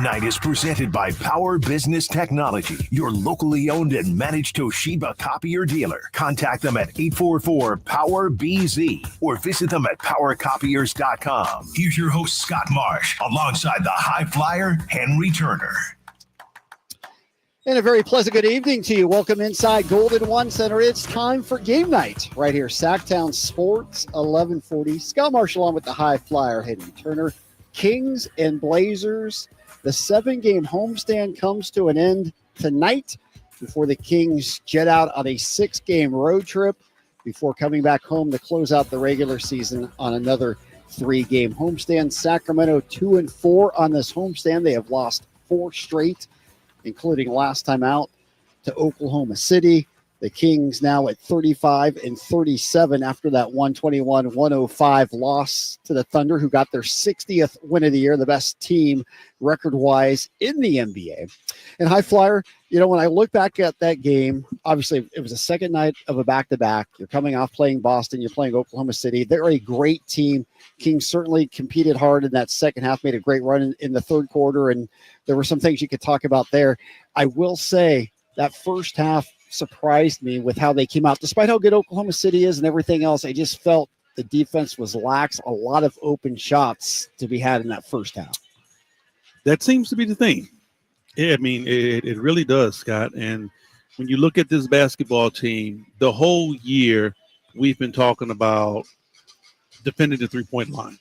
Night is presented by Power Business Technology, your locally owned and managed Toshiba copier dealer. Contact them at 844-POWER-BZ or visit them at powercopiers.com. Here's your host, Scott Marsh, alongside the high flyer, Henry Turner. And a very pleasant good evening to you. Welcome inside Golden One Center. It's time for game night right here. Sacktown Sports, 1140. Scott Marsh along with the high flyer, Henry Turner. Kings and Blazers. The 7-game homestand comes to an end tonight before the Kings jet out on a 6-game road trip before coming back home to close out the regular season on another 3-game homestand. Sacramento 2-4 on this homestand. They have lost 4 straight, including last time out to Oklahoma City. The Kings now at 35-37 after that 121-105 loss to the Thunder, who got their 60th win of the year, the best team record-wise in the NBA. And high flyer, you know, when I look back at that game, obviously it was a second night of a back-to-back. You're coming off playing Boston. You're playing Oklahoma City. They're a great team. Kings certainly competed hard in that second half, made a great run in the third quarter, and there were some things you could talk about there. I will say that first half surprised me with how they came out. Despite how good Oklahoma City is and everything else, I just felt the defense was lax. A lot of open shots to be had in that first half. That seems to be the thing. I mean, it really does, Scott. And when you look at this basketball team, the whole year we've been talking about defending the three-point line.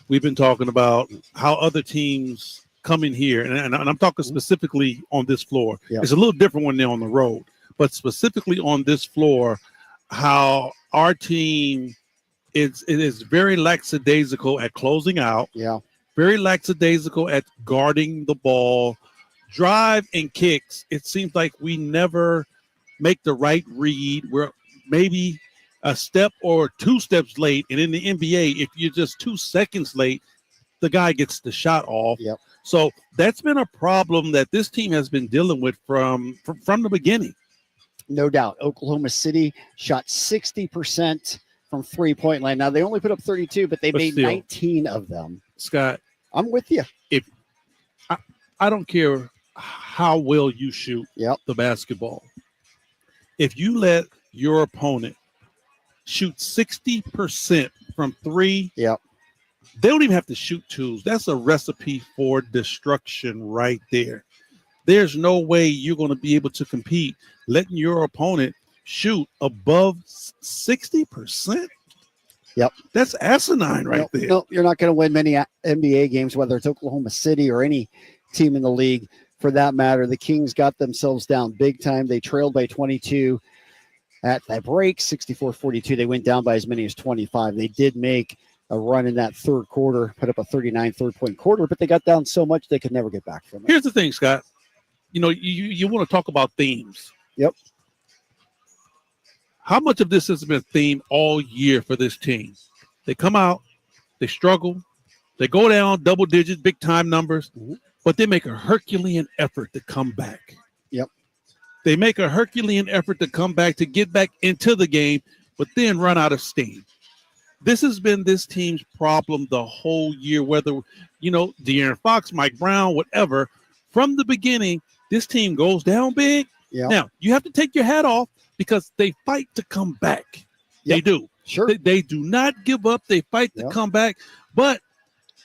We've been talking about how other teams come in here, and I'm talking specifically on this floor. Yeah. It's a little different when they're on the road, but specifically on this floor, how our team is very lackadaisical at closing out. Yeah. Very lackadaisical at guarding the ball. Drive and kicks, it seems like we never make the right read. We're maybe a step or 2 steps late, and in the NBA, if you're just 2 seconds late, the guy gets the shot off. Yep. So that's been a problem that this team has been dealing with from the beginning. No doubt. Oklahoma City shot 60% from three-point line. Now, they only put up 32, but they made still, 19 of them. Scott, I'm with you. If I don't care how well you shoot the basketball. If you let your opponent shoot 60% from 3, they don't even have to shoot 2s. That's a recipe for destruction right there. There's no way you're going to be able to compete letting your opponent shoot above 60%. Yep. That's asinine there. No, you're not going to win many NBA games, whether it's Oklahoma City or any team in the league for that matter. The Kings got themselves down big time. They trailed by 22 at that break, 64-42. They went down by as many as 25. They did make a run in that third quarter, put up a 39 third-point quarter, but they got down so much they could never get back from it. Here's the thing, Scott. You know, you want to talk about themes. Yep. How much of this has been a theme all year for this team? They come out, they struggle, they go down double digits, big-time numbers, but they make a Herculean effort to come back. Yep. They make a Herculean effort to come back, to get back into the game, but then run out of steam. This has been this team's problem the whole year, whether, you know, De'Aaron Fox, Mike Brown, whatever. From the beginning, this team goes down big. Yep. Now, you have to take your hat off because they fight to come back. Yep. They do. Sure. They do not give up. They fight to come back. But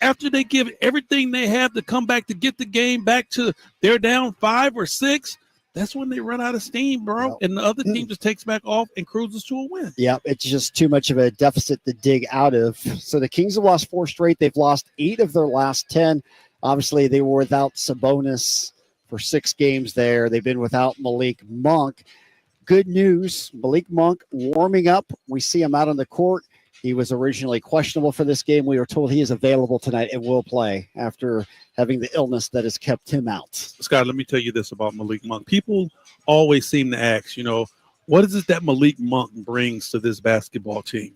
after they give everything they have to come back to get the game back to they're down 5 or 6, that's when they run out of steam, bro. Yep. And the other team just takes back off and cruises to a win. Yeah, it's just too much of a deficit to dig out of. So the Kings have lost 4 straight. They've lost 8 of their last 10. Obviously, they were without Sabonis for 6 games there. They've been without Malik Monk. Good news, Malik Monk warming up. We see him out on the court. He was originally questionable for this game. We were told he is available tonight and will play after having the illness that has kept him out. Scott, let me tell you this about Malik Monk. People always seem to ask, you know, what is it that Malik Monk brings to this basketball team?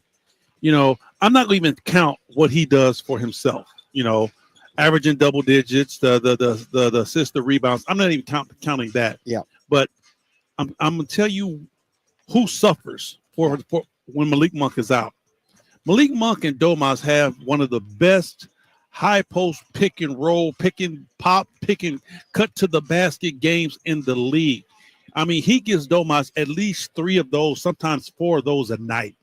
You know, I'm not going to even count what he does for himself, you know, averaging double digits, the assist, the rebounds. I'm not even counting that. Yeah. But I'm going to tell you who suffers for when Malik Monk is out. Malik Monk and Domas have one of the best high post pick and roll, pick and pop, pick and cut to the basket games in the league. I mean, he gives Domas at least 3 of those, sometimes 4 of those a night.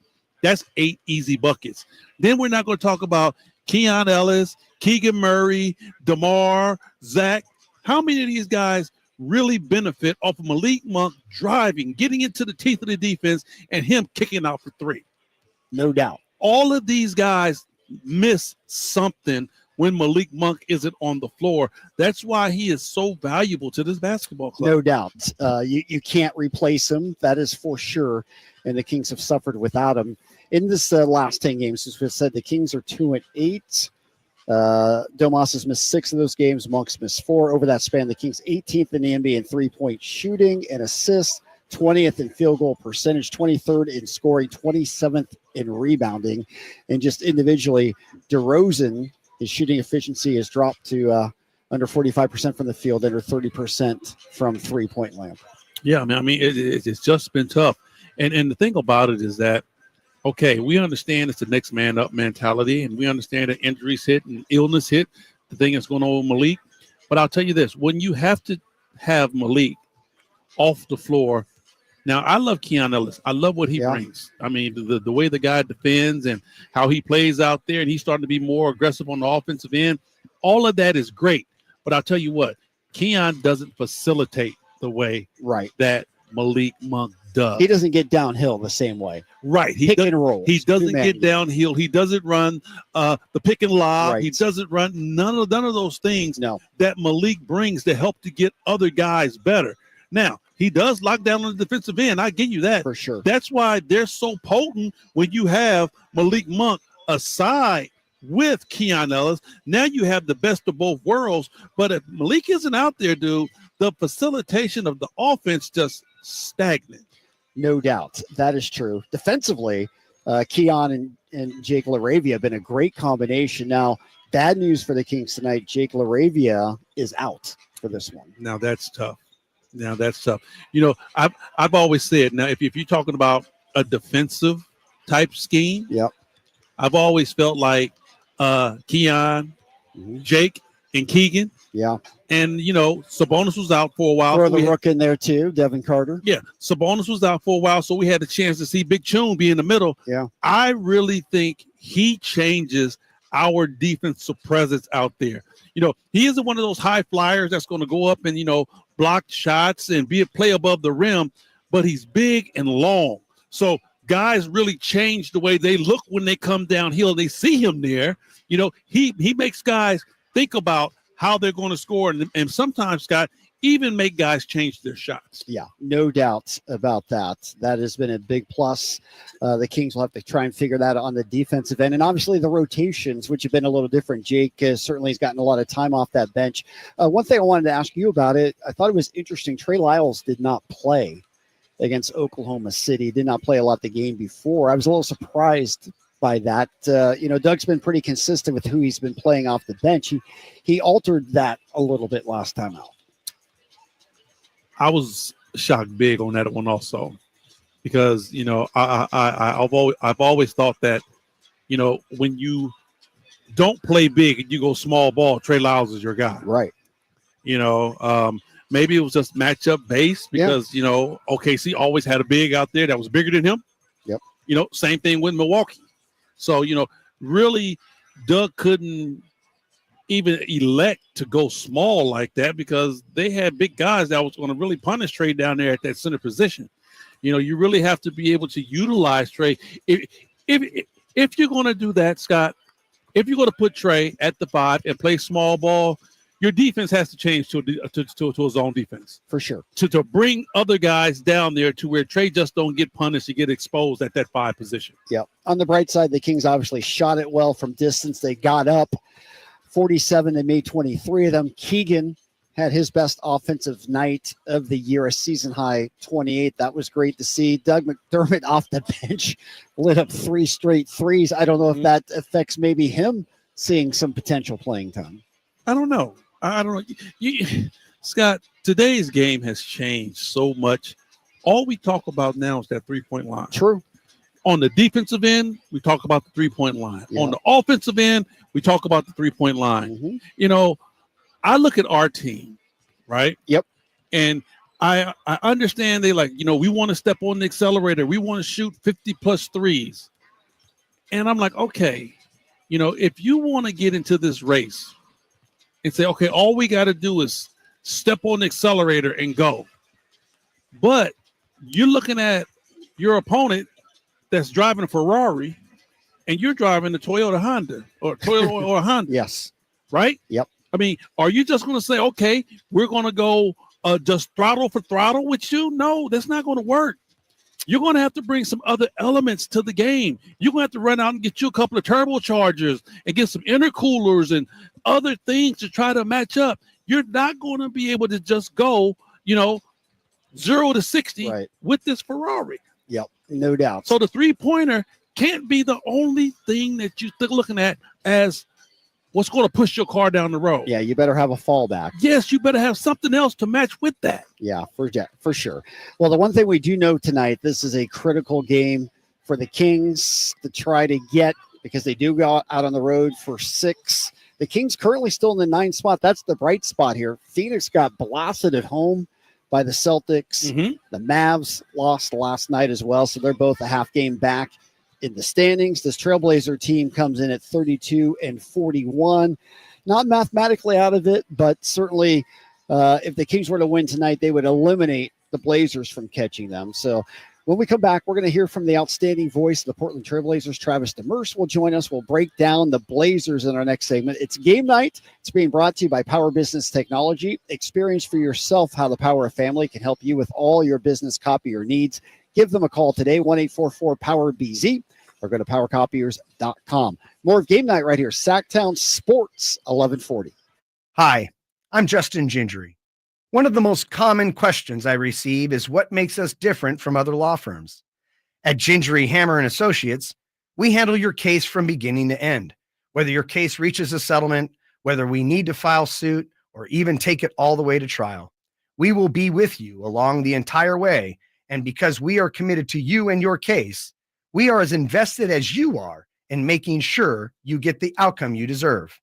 That's 8 easy buckets. Then we're not going to talk about Keon Ellis, Keegan Murray, DeMar, Zach. How many of these guys really benefit off of Malik Monk driving, getting into the teeth of the defense, and him kicking out for 3? No doubt. All of these guys miss something when Malik Monk isn't on the floor. That's why he is so valuable to this basketball club. No doubt. You can't replace him. That is for sure. And the Kings have suffered without him. In this last 10 games, as we said, the Kings are 2-8. Domas has missed 6 of those games. Monk's missed 4. Over that span, the Kings 18th in the NBA in three-point shooting and assists, 20th in field goal percentage, 23rd in scoring, 27th in rebounding. And just individually, DeRozan, his shooting efficiency has dropped to under 45% from the field, under 30% from three-point land. Yeah, it's just been tough. And the thing about it is that, okay, we understand it's the next man up mentality, and we understand that injuries hit and illness hit, the thing that's going on with Malik. But I'll tell you this, when you have to have Malik off the floor, now I love Keon Ellis. I love what he brings. I mean, the way the guy defends and how he plays out there, and he's starting to be more aggressive on the offensive end. All of that is great. But I'll tell you what, Keon doesn't facilitate the way that Malik Monk does. He doesn't get downhill the same way. Right. He doesn't get downhill. He doesn't run the pick and lob. Right. He doesn't run none of those things that Malik brings to help to get other guys better. Now, he does lock down on the defensive end. I give you that. For sure. That's why they're so potent when you have Malik Monk aside with Keon Ellis. Now you have the best of both worlds. But if Malik isn't out there, dude, the facilitation of the offense just stagnant. No doubt. That is true. Defensively, Keon and Jake LaRavia have been a great combination. Now, bad news for the Kings tonight. Jake LaRavia is out for this one. Now, that's tough. You know, I've always said, now, if you're talking about a defensive type scheme, I've always felt like Keon, Jake, and Keegan. Yeah. And, you know, Sabonis was out for a while. Throw the rook in there, too, Devin Carter. Yeah, Sabonis was out for a while, so we had a chance to see Big Chun be in the middle. Yeah. I really think he changes our defensive presence out there. You know, he isn't one of those high flyers that's going to go up and, you know, block shots and play above the rim, but he's big and long. So guys really change the way they look when they come downhill. They see him there. You know, he makes guys think about how they're going to score. And sometimes, Scott, even make guys change their shots. Yeah, no doubt about that. That has been a big plus. The Kings will have to try and figure that out on the defensive end. And obviously the rotations, which have been a little different. Jake certainly has gotten a lot of time off that bench. One thing I wanted to ask you about it, I thought it was interesting. Trey Lyles did not play against Oklahoma City, did not play a lot the game before. I was a little surprised by that. You know, Doug's been pretty consistent with who he's been playing off the bench. He altered that a little bit last time out. I was shocked big on that one also, because, you know, I've always thought that, you know, when you don't play big and you go small ball, Trey Lyles is your guy. Right. You know, maybe it was just matchup based because, you know, OKC always had a big out there that was bigger than him. Yep. You know, same thing with Milwaukee. So, you know, really Doug couldn't even elect to go small like that because they had big guys that was going to really punish Trey down there at that center position. You know, you really have to be able to utilize Trey. If you're going to do that, Scott, if you're going to put Trey at the 5 and play small ball, your defense has to change to a zone defense. For sure. To bring other guys down there to where Trey just don't get punished, you get exposed at that 5 position. Yeah. On the bright side, the Kings obviously shot it well from distance. They got up 47. They made 23 of them. Keegan had his best offensive night of the year, a season high 28. That was great to see. Doug McDermott off the bench lit up 3 straight threes. I don't know if that affects maybe him seeing some potential playing time. I don't know. Scott, today's game has changed so much. All we talk about now is that 3-point line. True. On the defensive end, we talk about the three-point line. Yeah. On the offensive end, we talk about the three-point line. Mhm. You know, I look at our team, right? Yep. And I understand they like, we want to step on the accelerator. We want to shoot 50-plus threes. And I'm like, okay, if you want to get into this race and say, okay, all we got to do is step on the accelerator and go. But you're looking at your opponent that's driving a Ferrari and you're driving a Toyota Honda or Honda. Yes. Right? Yep. I mean, are you just going to say, okay, we're going to go just throttle for throttle with you? No, that's not going to work. You're going to have to bring some other elements to the game. You're going to have to run out and get you a couple of turbochargers and get some intercoolers and other things to try to match up. You're not going to be able to just go, 0 to 60 with this Ferrari. Yep, no doubt. So the three-pointer can't be the only thing that you're looking at as what's going to push your car down the road. Yeah, you better have a fallback. Yes, you better have something else to match with that. Yeah, for sure. Well, the one thing we do know tonight, this is a critical game for the Kings to try to get, because they do go out on the road for 6. The Kings currently still in the 9th spot. That's the bright spot here. Phoenix got blasted at home by the Celtics. Mm-hmm. The Mavs lost last night as well, so they're both a half game back in the standings. This Trailblazer team comes in at 32-41. Not mathematically out of it, but certainly if the Kings were to win tonight, they would eliminate the Blazers from catching them. So when we come back, we're going to hear from the outstanding voice of the Portland Trailblazers. Travis Demers will join us. We'll break down the Blazers in our next segment. It's game night. It's being brought to you by Power Business Technology. Experience for yourself how the Power of Family can help you with all your business copier needs. Give them a call today, 1-844-POWER-BZ, or go to powercopiers.com. More of game night right here, Sacktown Sports, 1140. Hi, I'm Justin Gingery. One of the most common questions I receive is what makes us different from other law firms. At Gingery Hammer & Associates, we handle your case from beginning to end. Whether your case reaches a settlement, whether we need to file suit, or even take it all the way to trial, we will be with you along the entire way. And because we are committed to you and your case, we are as invested as you are in making sure you get the outcome you deserve.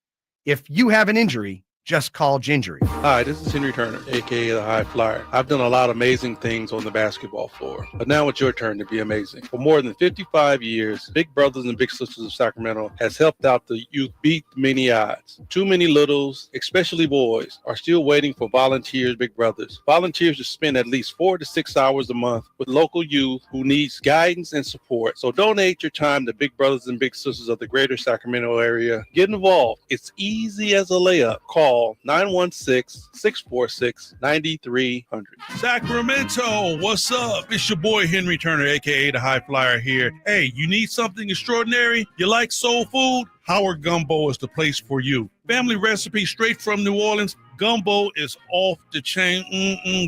If you have an injury, just call Gingery. Hi, this is Henry Turner, a.k.a. the High Flyer. I've done a lot of amazing things on the basketball floor, but now it's your turn to be amazing. For more than 55 years, Big Brothers and Big Sisters of Sacramento has helped out the youth beat many odds. Too many littles, especially boys, are still waiting for volunteers, Big Brothers. Volunteers to spend at least 4 to 6 hours a month with local youth who needs guidance and support. So donate your time to Big Brothers and Big Sisters of the greater Sacramento area. Get involved. It's easy as a layup. Call 916-646-9300. Sacramento, what's up? It's your boy Henry Turner, a.k.a. the High Flyer here. Hey, you need something extraordinary? You like soul food? Howard Gumbo is the place for you. Family recipe straight from New Orleans. Gumbo is off the chain,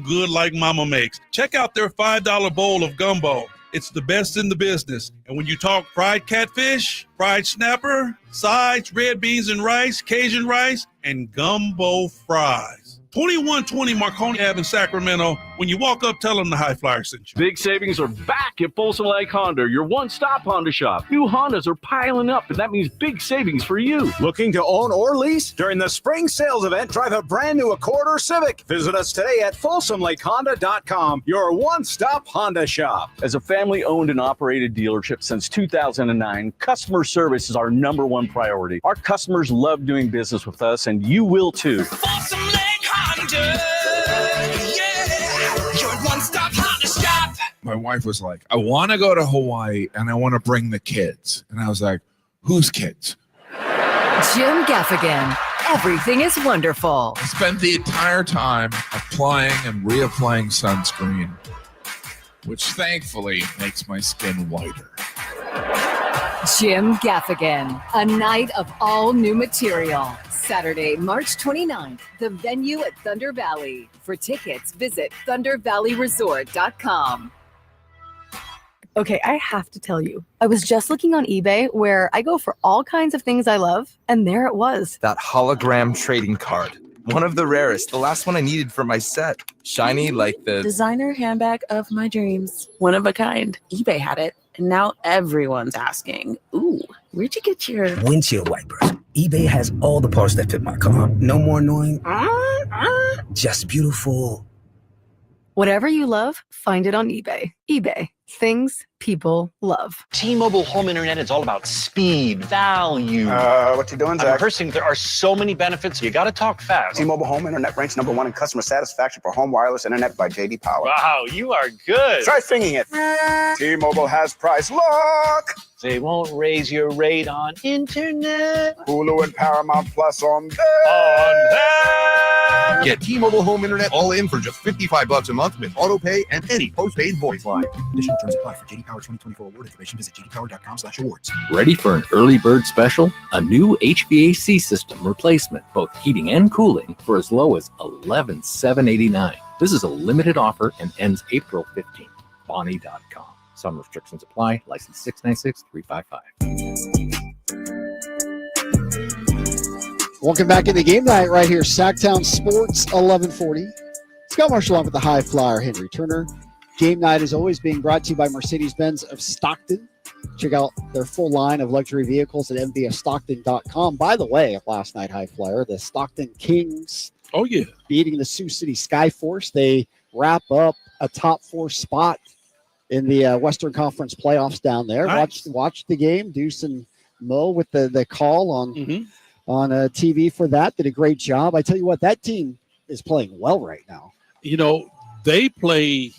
good like mama makes. Check out their $5 bowl of gumbo. It's the best in the business. And when you talk fried catfish, fried snapper, sides, red beans and rice, Cajun rice, and gumbo fries. 2120 Marconi Ave in Sacramento. When you walk up, tell them the High Flyer sent you. Big savings are back at Folsom Lake Honda, your one-stop Honda shop. New Hondas are piling up, and that means big savings for you. Looking to own or lease? During the spring sales event, drive a brand new Accord or Civic. Visit us today at FolsomLakeHonda.com, your one-stop Honda shop. As a family-owned and operated dealership since 2009, customer service is our number one priority. Our customers love doing business with us, and you will too. Folsom Lake Honda, yeah, your one-stop Honda shop. My wife was like, I want to go to Hawaii and I want to bring the kids. And I was like, whose kids? Jim Gaffigan. Everything is wonderful. I spent the entire time applying and reapplying sunscreen, which thankfully makes my skin whiter. Jim Gaffigan. A night of all new material. Saturday, March 29th. The venue at Thunder Valley. For tickets, visit ThunderValleyResort.com. Okay, I have to tell you, I was just looking on eBay where I go for all kinds of things I love, and there it was. That hologram trading card. One of the rarest, the last one I needed for my set. Shiny like the designer handbag of my dreams. One of a kind. eBay had it. And now everyone's asking, ooh, where'd you get your windshield wipers? eBay has all the parts that fit my car. No more annoying, just beautiful. Whatever you love, find it on eBay. eBay, things people love. T-Mobile home internet is all about speed, value. What you doing, Zach? First thing, there are so many benefits. You got to talk fast. T-Mobile home internet ranks #1 in customer satisfaction for home wireless internet by J.D. Power. Wow, you are good. Try singing it. T-Mobile has price lock. They won't raise your rate on internet. Hulu and Paramount Plus on there. Get T-Mobile home internet all in for just $55 a month with auto pay and any postpaid voice line. Additional terms apply for J.D. Power 2024 award information. Visit jdpower.com/awards. Ready for an early bird special? A new HVAC system replacement, both heating and cooling, for as low as $11,789. This is a limited offer and ends April 15th. Bonnie.com. Some restrictions apply. License 696-355. Welcome back in the game night right here. Sacktown Sports 1140. Scott Marsh along with the high flyer, Henry Turner. Game night is always being brought to you by Mercedes-Benz of Stockton. Check out their full line of luxury vehicles at mvstockton.com. By the way, last night, high flyer, the Stockton Kings. Oh, yeah. Beating the Sioux City Skyforce. They wrap up a top 4 spot in the Western Conference playoffs down there. Nice. Watch the game. Deuce and Mo with the call on TV for that. Did a great job. I tell you what, that team is playing well right now. You know, they play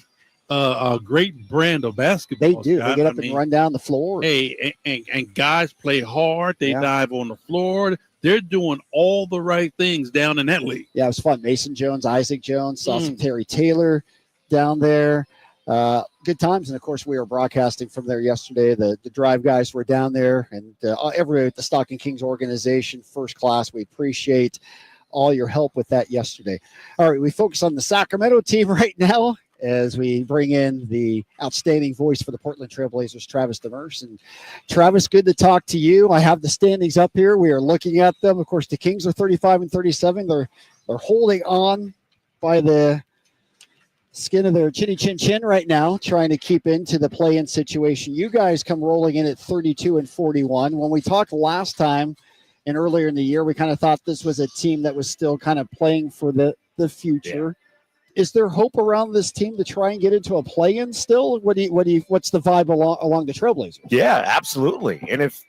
a great brand of basketball. They do. They get up and run down the floor. Hey, and guys play hard. They dive on the floor. They're doing all the right things down in that league. Yeah, it was fun. Mason Jones, Isaac Jones, saw some Terry Taylor down there. Good times. And, of course, we were broadcasting from there yesterday. The Drive guys were down there, and everybody at the Stockton Kings organization, first class. We appreciate all your help with that yesterday. All right, we focus on the Sacramento team right now as we bring in the outstanding voice for the Portland Trailblazers, Travis Demers. And Travis, good to talk to you. I have the standings up here. We are looking at them. Of course, the Kings are 35-37. They're holding on by the skin of their chinny chin chin right now, trying to keep into the play-in situation. You guys come rolling in at 32-41. When we talked last time and earlier in the year, we kind of thought this was a team that was still kind of playing for the future. Yeah. Is there hope around this team to try and get into a play-in still? What's the vibe along the Trailblazers? Yeah, absolutely. And if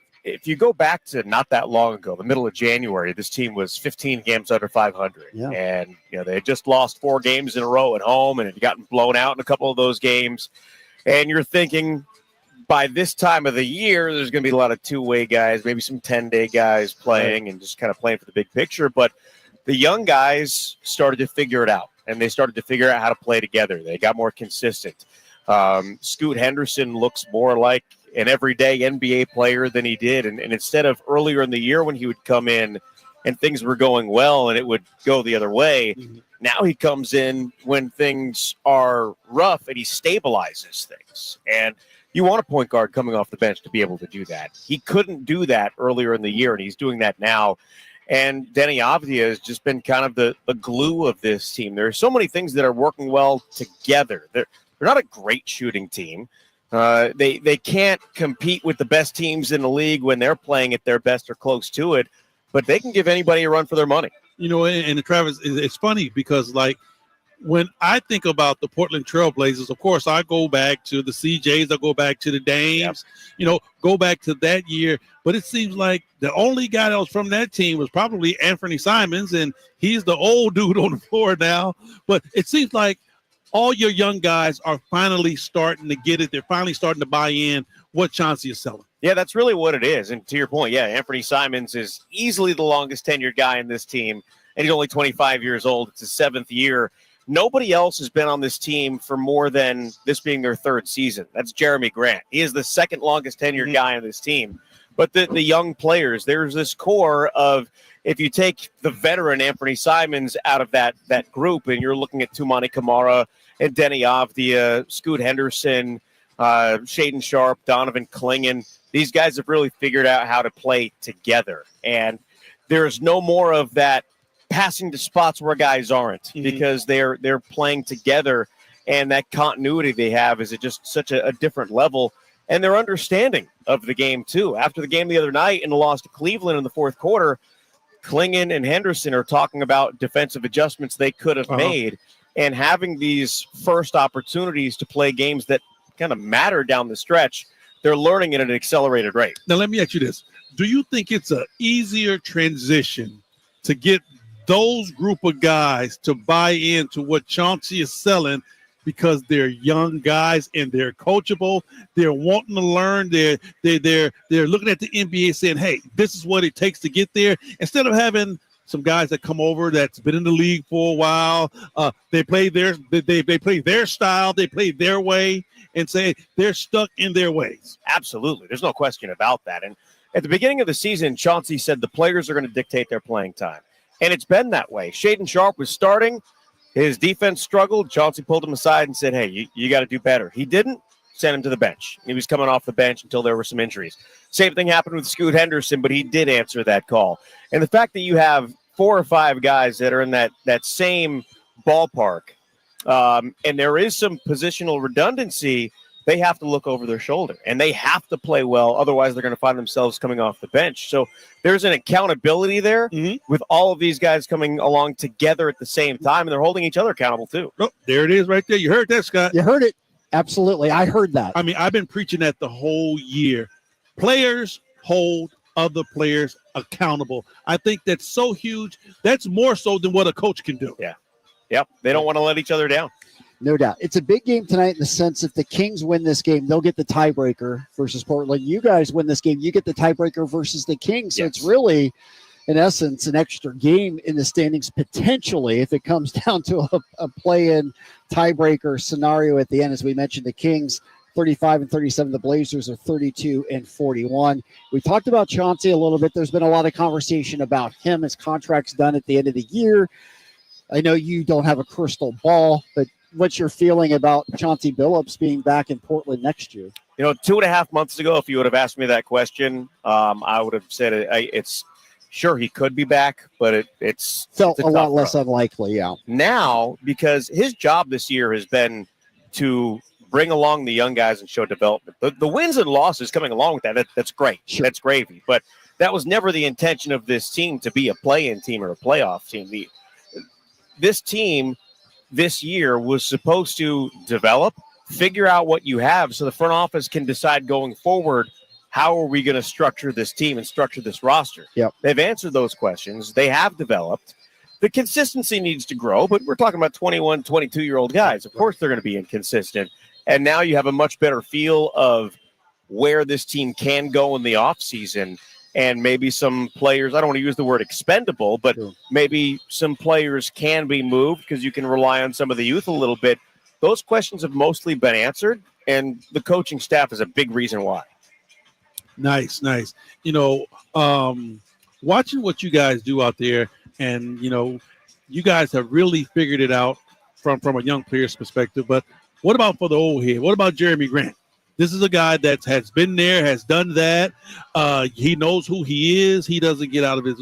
you go back to not that long ago, the middle of January, this team was 15 games under 500. Yeah. And they had just lost 4 games in a row at home and had gotten blown out in a couple of those games. And you're thinking by this time of the year, there's going to be a lot of two-way guys, maybe some 10-day guys playing and just kind of playing for the big picture. But the young guys started to figure it out, and they started to figure out how to play together. They got more consistent. Scoot Henderson looks more like an everyday NBA player than he did. And instead of earlier in the year when he would come in and things were going well and it would go the other way, now he comes in when things are rough and he stabilizes things. And you want a point guard coming off the bench to be able to do that. He couldn't do that earlier in the year, and he's doing that now. And Denny Avdia has just been kind of the glue of this team. There are so many things that are working well together. They're not a great shooting team. They can't compete with the best teams in the league when they're playing at their best or close to it, but they can give anybody a run for their money. And Travis, it's funny because, like, when I think about the Portland Trailblazers, of course, I go back to the CJs, I go back to the Dames, go back to that year. But it seems like the only guy that was from that team was probably Anthony Simons, and he's the old dude on the floor now. But it seems like all your young guys are finally starting to get it. They're finally starting to buy in what Chauncey is selling. Yeah, that's really what it is. And to your point, Anthony Simons is easily the longest tenured guy in this team, and he's only 25 years old. It's his 7th year. Nobody else has been on this team for more than this being their 3rd season. That's Jeremy Grant. He is the 2nd longest tenured guy on this team. But the young players, there's this core of, if you take the veteran Anthony Simons out of that group and you're looking at Toumani Camara and Denny Avdia, Scoot Henderson, Shaden Sharp, Donovan Clingan, these guys have really figured out how to play together. And there's no more of that passing to spots where guys aren't because they're playing together, and that continuity they have is at just such a different level. and they're understanding of the game too. After the game the other night and the loss to Cleveland in the fourth quarter, Klingon and Henderson are talking about defensive adjustments they could have made, and having these first opportunities to play games that kind of matter down the stretch. They're learning at an accelerated rate. Now, let me ask you this. Do you think it's an easier transition to get those group of guys to buy into what Chauncey is selling because they're young guys and they're coachable? They're wanting to learn. They're looking at the NBA saying, hey, this is what it takes to get there. Instead of having some guys that come over that's been in the league for a while, they play their style, they play their way, and say they're stuck in their ways. Absolutely. There's no question about that. And at the beginning of the season, Chauncey said the players are going to dictate their playing time. And it's been that way. Shaedon Sharpe was starting. His defense struggled. Chauncey pulled him aside and said, hey, you got to do better. He didn't. Sent him to the bench. He was coming off the bench until there were some injuries. Same thing happened with Scoot Henderson, but he did answer that call. And the fact that you have 4 or 5 guys that are in that same ballpark, and there is some positional redundancy, they have to look over their shoulder, and they have to play well. Otherwise, they're going to find themselves coming off the bench. So there's an accountability there with all of these guys coming along together at the same time, and they're holding each other accountable too. Oh, there it is right there. You heard that, Scott. You heard it. Absolutely. I heard that. I mean, I've been preaching that the whole year. Players hold other players accountable. I think that's so huge. That's more so than what a coach can do. Yeah. Yep. They don't want to let each other down. No doubt. It's a big game tonight in the sense if the Kings win this game, they'll get the tiebreaker versus Portland. You guys win this game, you get the tiebreaker versus the Kings. So it's really, in essence, an extra game in the standings potentially if it comes down to a play-in tiebreaker scenario at the end. As we mentioned, the Kings 35-37. The Blazers are 32-41. We talked about Chauncey a little bit. There's been a lot of conversation about him. His contract's done at the end of the year. I know you don't have a crystal ball, but what's your feeling about Chauncey Billups being back in Portland next year? 2.5 months ago, if you would have asked me that question, I would have said it's sure he could be back, but it's felt a lot less unlikely. Yeah. Now, because his job this year has been to bring along the young guys and show development. The wins and losses coming along with that's great. Sure. That's gravy. But that was never the intention of this team to be a play-in team or a playoff team. This team this year was supposed to develop, figure out what you have so the front office can decide going forward, how are we going to structure this team and structure this roster? Yep. They've answered those questions. They have developed. The consistency needs to grow, but we're talking about 21, 22-year-old guys. Of course they're going to be inconsistent. And now you have a much better feel of where this team can go in the offseason. And maybe some players, I don't want to use the word expendable, but maybe some players can be moved because you can rely on some of the youth a little bit. Those questions have mostly been answered, and the coaching staff is a big reason why. Nice. Watching what you guys do out there, and, you guys have really figured it out from a young player's perspective. But what about for the old head? What about Jeremy Grant? This is a guy that has been there, has done that. He knows who he is. He doesn't get out of his,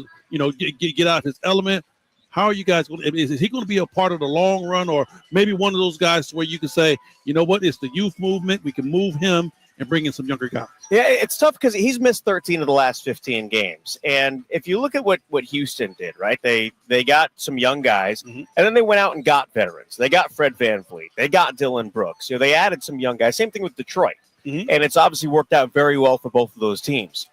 get out of his element. How are you guys going to, is he going to be a part of the long run, or maybe one of those guys where you can say, you know what, it's the youth movement. We can move him and bring in some younger guys. Yeah, it's tough because he's missed 13 of the last 15 games. And if you look at what Houston did, right, they got some young guys, and then they went out and got veterans. They got Fred VanVleet. They got Dylan Brooks. They added some young guys. Same thing with Detroit. And it's obviously worked out very well for both of those teams.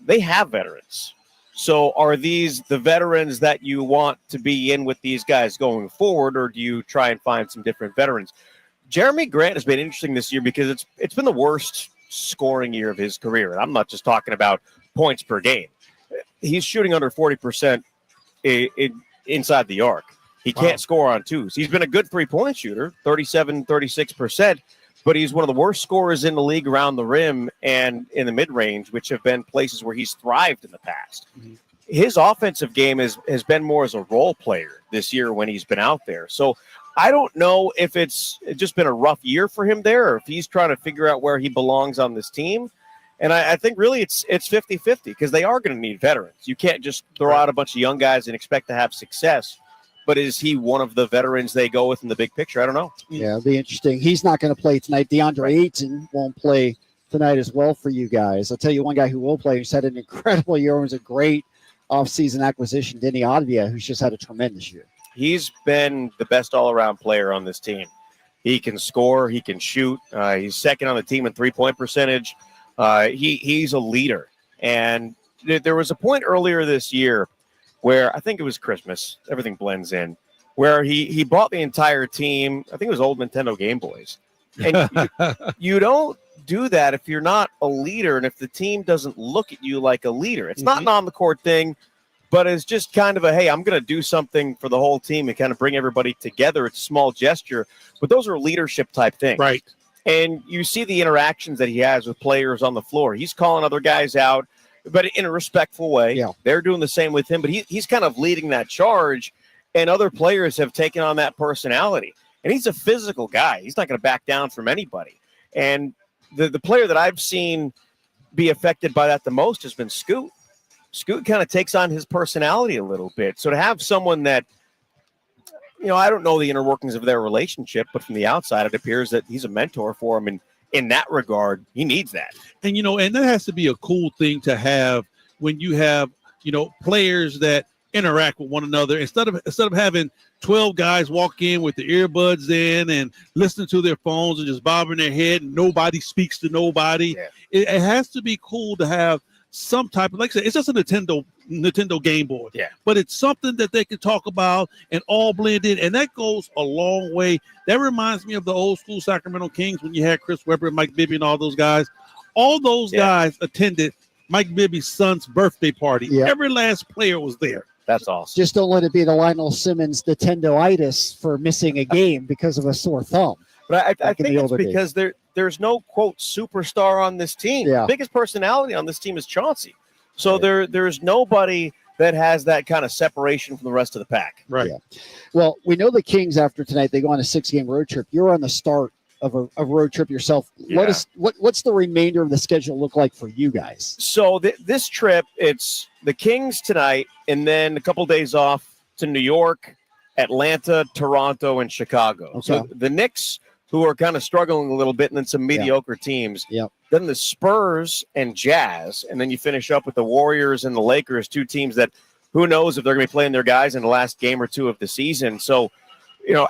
They have veterans. So are these the veterans that you want to be in with these guys going forward, or do you try and find some different veterans? Jeremy Grant has been interesting this year because it's been the worst scoring year of his career. And I'm not just talking about points per game. He's shooting under 40% inside the arc. He can't score on twos. He's been a good three-point shooter, 37, 36%, but he's one of the worst scorers in the league around the rim and in the mid-range, which have been places where he's thrived in the past. His offensive game has been more as a role player this year when he's been out there. So I don't know if it's just been a rough year for him there, or if he's trying to figure out where he belongs on this team. And I think really it's 50-50 because they are going to need veterans. You can't just throw out a bunch of young guys and expect to have success. But is he one of the veterans they go with in the big picture? I don't know. Yeah, it'll be interesting. He's not going to play tonight. DeAndre Ayton won't play tonight as well for you guys. I'll tell you one guy who will play who's had an incredible year, was a great offseason acquisition, Denny Advia, who's just had a tremendous year. He's been the best all-around player on this team. He can score. He can shoot. He's second on the team in three-point percentage. He's a leader. And there was a point earlier this year where I think it was Christmas. Everything blends in. Where he bought the entire team. I think it was old Nintendo Game Boys. And you don't do that if you're not a leader and if the team doesn't look at you like a leader. It's not an on-the-court thing, but it's just kind of a, hey, I'm going to do something for the whole team and kind of bring everybody together. It's a small gesture, but those are leadership-type things. Right. And you see the interactions that he has with players on the floor. He's calling other guys out, but in a respectful way. Yeah. They're doing the same with him, but he's kind of leading that charge, and other players have taken on that personality. And he's a physical guy. He's not going to back down from anybody. And the player that I've seen be affected by that the most has been Scoot. Scoot kind of takes on his personality a little bit. So to have someone that, I don't know the inner workings of their relationship, but from the outside, it appears that he's a mentor for him. And in that regard, he needs that. And, and that has to be a cool thing to have when you have, players that interact with one another instead of having 12 guys walk in with the earbuds in and listening to their phones and just bobbing their head and nobody speaks to nobody. Yeah. It has to be cool to have some type of, like I said, it's just a Nintendo Game Boy. Yeah. But it's something that they can talk about and all blend in, and that goes a long way. That reminds me of the old school Sacramento Kings when you had Chris Webber, Mike Bibby, and all those guys. All those guys attended Mike Bibby's son's birthday party. Yeah. Every last player was there. That's awesome. Just don't let it be the Lionel Simmons Nintendo-itis for missing a game because of a sore thumb. But I think it's because there's no, quote, superstar on this team. Yeah. The biggest personality on this team is Chauncey. So there's nobody that has that kind of separation from the rest of the pack. Right. Yeah. Well, we know the Kings after tonight, they go on a 6-game road trip. You're on the start of a road trip yourself. Yeah. What's the remainder of the schedule look like for you guys? So this trip, it's the Kings tonight, and then a couple days off to New York, Atlanta, Toronto, and Chicago. Okay. So the Knicks, who are kind of struggling a little bit, and then some mediocre teams. Yep. Then the Spurs and Jazz, and then you finish up with the Warriors and the Lakers, two teams that who knows if they're going to be playing their guys in the last game or two of the season. So,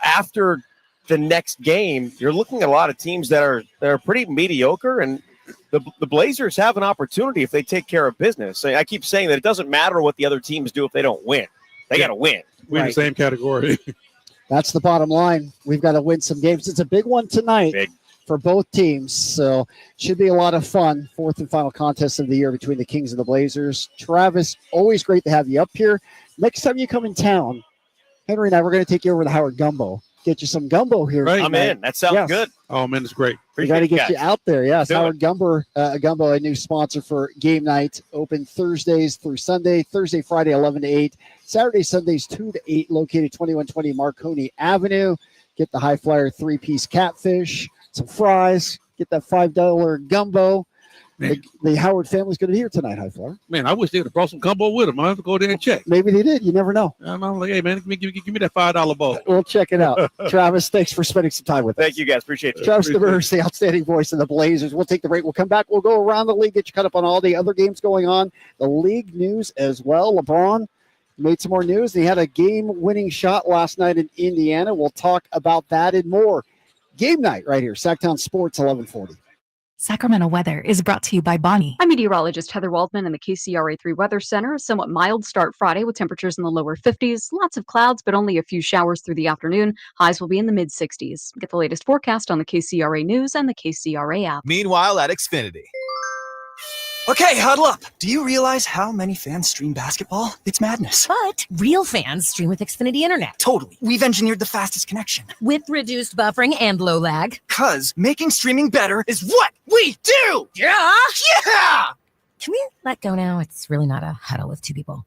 after the next game, you're looking at a lot of teams that are pretty mediocre, and the Blazers have an opportunity if they take care of business. I keep saying that it doesn't matter what the other teams do if they don't win. They got to win. We're in the same category. That's the bottom line. We've got to win some games. It's a big one tonight for both teams, so should be a lot of fun. Fourth and final contest of the year between the Kings and the Blazers. Travis, always great to have you up here. Next time you come in town, Henry and I, we're going to take you over to Howard Gumbo. Get you some gumbo here. Right. I'm in. That sounds good. Oh, man, it's great. We got to get you out there. Yes, Do Howard Gumbo, a new sponsor for game night. Open Thursdays through Sunday. Thursday, Friday, 11 to 8. Saturday, Sundays, 2 to 8. Located 2120 Marconi Avenue. Get the High Flyer 3-piece catfish, some fries. Get that $5 gumbo. The Howard family's going to be here tonight, High Flyer. Man, I wish they would have brought some gumbo with them. I have to go there and check. Maybe they did. You never know. I'm like, hey, man, give me that $5 bowl. We'll check it out. Travis, thanks for spending some time with us. Thank you, guys. Appreciate it. Travis Demers, the outstanding voice of the Blazers. We'll take the break. We'll come back. We'll go around the league, get you caught up on all the other games going on, the league news as well. LeBron made some more news. He had a game-winning shot last night in Indiana. We'll talk about that and more. Game night right here, Sacktown Sports, 1140. Sacramento weather is brought to you by Bonnie. I'm meteorologist Heather Waldman in the KCRA3 Weather Center. A somewhat mild start Friday with temperatures in the lower 50s. Lots of clouds, but only a few showers through the afternoon. Highs will be in the mid-60s. Get the latest forecast on the KCRA News and the KCRA app. Meanwhile at Xfinity. Okay, huddle up. Do you realize how many fans stream basketball? It's madness. But real fans stream with Xfinity Internet. Totally. We've engineered the fastest connection. With reduced buffering and low lag. 'Cause making streaming better is what we do! Yeah! Yeah! Can we let go now? It's really not a huddle with two people.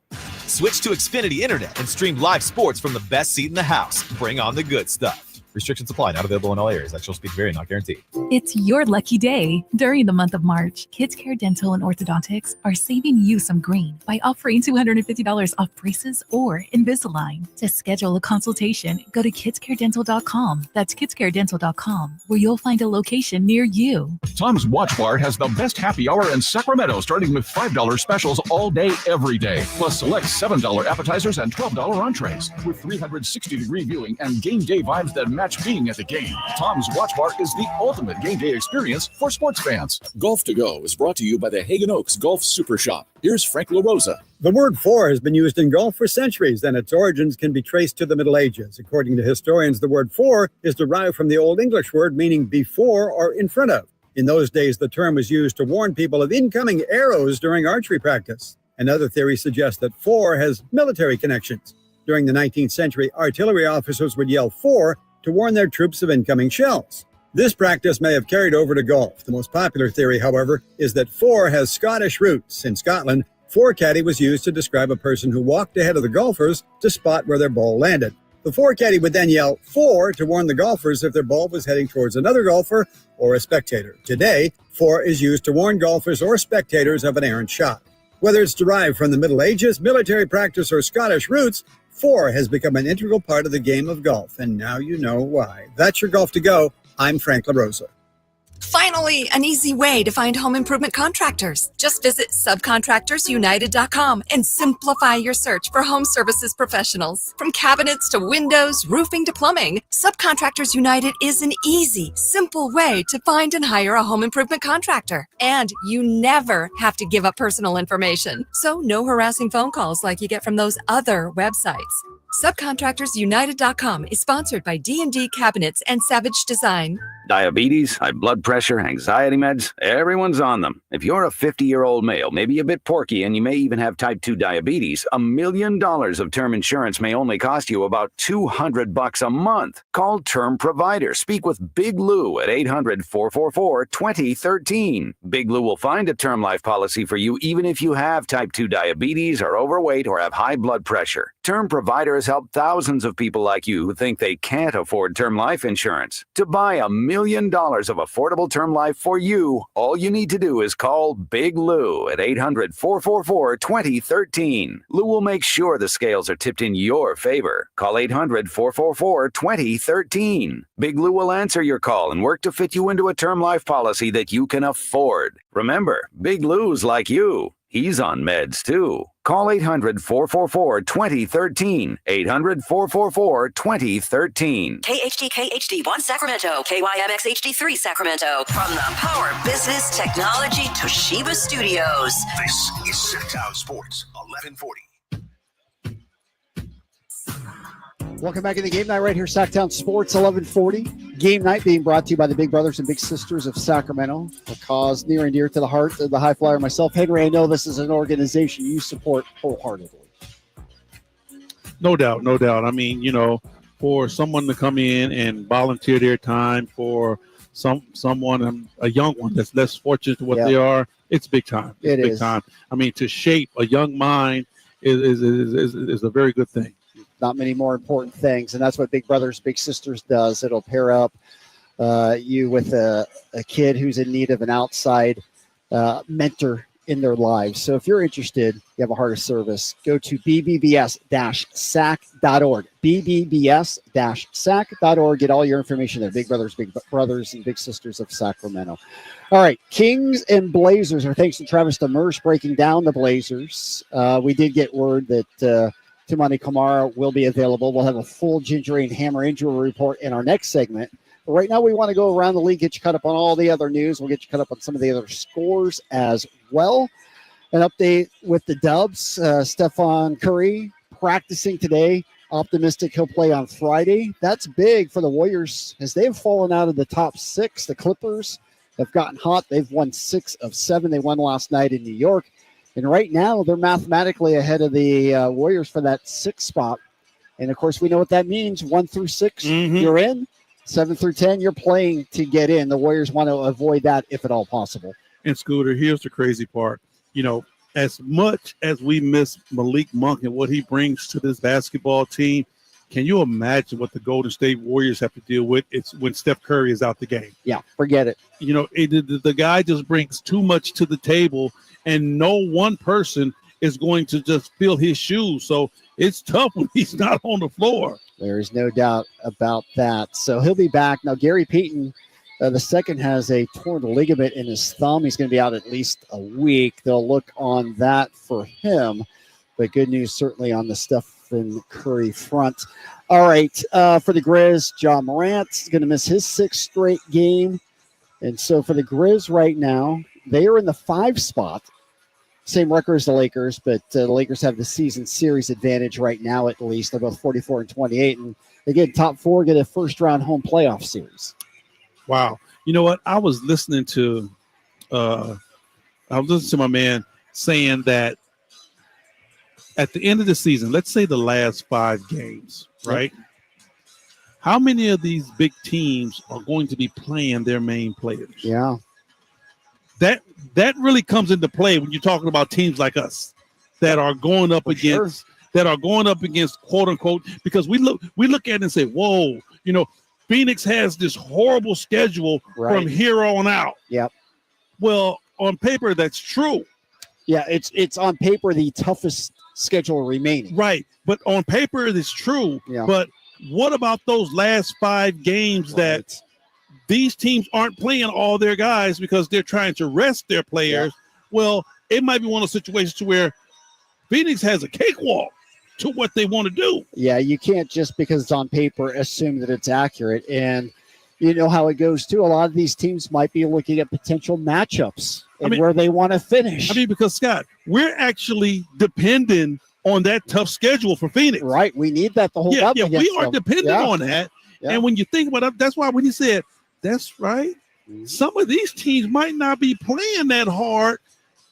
Switch to Xfinity Internet and stream live sports from the best seat in the house. Bring on the good stuff. Restrictions apply. Not available in all areas. Actual speed vary, not guaranteed. It's your lucky day. During the month of March, Kids Care Dental and Orthodontics are saving you some green by offering $250 off braces or Invisalign. To schedule a consultation, go to kidscaredental.com. That's kidscaredental.com, where you'll find a location near you. Tom's Watch Bar has the best happy hour in Sacramento, starting with $5 specials all day, every day. Plus select $7 appetizers and $12 entrees. With 360-degree viewing and game day vibes that match being at the game. Tom's Watch Bar is the ultimate game day experience for sports fans. Golf to Go is brought to you by the Hagen Oaks Golf Super Shop. Here's Frank LaRosa. The word for has been used in golf for centuries, and its origins can be traced to the Middle Ages. According to historians, the word for is derived from the Old English word meaning before or in front of. In those days, the term was used to warn people of incoming arrows during archery practice. Another theory suggests that for has military connections. During the 19th century, artillery officers would yell for to warn their troops of incoming shells. This practice may have carried over to golf. The most popular theory, however, is that for has Scottish roots. In Scotland, forecaddy was used to describe a person who walked ahead of the golfers to spot where their ball landed. The forecaddy would then yell for to warn the golfers if their ball was heading towards another golfer or a spectator. Today, for is used to warn golfers or spectators of an errant shot. Whether it's derived from the Middle Ages, military practice, or Scottish roots, for has become an integral part of the game of golf, and now you know why. That's your Golf to Go. I'm Frank LaRosa. Finally, an easy way to find home improvement contractors. Just visit subcontractorsunited.com and simplify your search for home services professionals. From cabinets to windows, roofing to plumbing, Subcontractors United is an easy, simple way to find and hire a home improvement contractor. And you never have to give up personal information. So no harassing phone calls like you get from those other websites. Subcontractorsunited.com is sponsored by D&D Cabinets and Savage Design. Diabetes, high blood pressure, anxiety meds, everyone's on them. If you're a 50-year-old male, maybe a bit porky, and you may even have type 2 diabetes, $1 million of term insurance may only cost you about $200 a month. Call Term Provider. Speak with Big Lou at 800-444-2013. Big Lou will find a term life policy for you even if you have type 2 diabetes, are overweight, or have high blood pressure. Term Provider has helped thousands of people like you who think they can't afford term life insurance. To buy $1 million of affordable term life for you, all you need to do is call Big Lou at 800-444-2013. Lou will make sure the scales are tipped in your favor. Call 800-444-2013. Big Lou will answer your call and work to fit you into a term life policy that you can afford. Remember, Big Lou's like you. He's on meds, too. Call 800-444-2013. 800-444-2013. KHD1 Sacramento, KYMX HD3 Sacramento. From the Power Business Technology Toshiba Studios. This is Sacktown Sports 1140. Welcome back to the game night right here, Sacktown Sports 1140. Game night being brought to you by the Big Brothers and Big Sisters of Sacramento, a cause near and dear to the heart of the high flyer myself. Henry, I know this is an organization you support wholeheartedly. No doubt, no doubt. I mean, you know, for someone to come in and volunteer their time for someone, a young one that's less fortunate to what they are, it's big time. It's big time. I mean, to shape a young mind is a very good thing. Not many more important things, and that's what Big Brothers Big Sisters does. It'll pair up you with a kid who's in need of an outside mentor in their lives. So if you're interested, you have a heart of service, go to bbbs-sac.org, bbbs-sac.org. Get all your information there. Big Brothers and Big Sisters of Sacramento. All right, Kings and Blazers. Our thanks to Travis Marsh breaking down the Blazers. We did get word that Tumani Kamara will be available. We'll have a full Ginger and Hammer injury report in our next segment. But right now, we want to go around the league, get you caught up on all the other news. We'll get you caught up on some of the other scores as well. An update with the Dubs. Stephon Curry practicing today. Optimistic he'll play on Friday. That's big for the Warriors as they've fallen out of the top six. The Clippers have gotten hot. They've won 6 of 7. They won last night in New York. And right now, they're mathematically ahead of the Warriors for that 6th spot. And, of course, we know what that means. 1 through 6, you're in. 7 through 10, you're playing to get in. The Warriors want to avoid that if at all possible. And, Scooter, here's the crazy part. You know, as much as we miss Malik Monk and what he brings to this basketball team, Can you imagine what the Golden State Warriors have to deal with? It's when Steph Curry is out the game. Yeah, forget it. You know, the guy just brings too much to the table, and no one person is going to just fill his shoes. So it's tough when he's not on the floor. There is no doubt about that. So he'll be back. Now, Gary Payton, the second, has a torn ligament in his thumb. He's going to be out at least a week. They'll look on that for him. But good news certainly on the Stephen Curry front. All right, for the Grizz, John Morant is going to miss his 6th straight game. And so for the Grizz right now, they are in the 5 spot. Same record as the Lakers, but the Lakers have the season series advantage right now at least. They're both 44 and 28. And they get top 4, get a first-round home playoff series. Wow. You know what? I was listening to my man saying that at the end of the season, let's say the last 5 games, right? Yep. How many of these big teams are going to be playing their main players? Yeah. That really comes into play when you're talking about teams like us that are going up against quote unquote, because we look at it and say, whoa, you know, Phoenix has this horrible schedule from here on out. Yep. Well, on paper, that's true. Yeah, it's on paper the toughest schedule remaining. Right. But on paper, it's true. Yeah. But what about those last 5 games that these teams aren't playing all their guys because they're trying to rest their players? Yeah. Well, it might be one of the situations to where Phoenix has a cakewalk to what they want to do. Yeah, you can't just because it's on paper assume that it's accurate. And you know how it goes too. A lot of these teams might be looking at potential matchups and where they want to finish. I mean, because Scott, we're actually dependent on that tough schedule for Phoenix. Right. We need that to hold up. Yeah, we are dependent on that. Yeah. And when you think about it, that's why when you said, that's right, some of these teams might not be playing that hard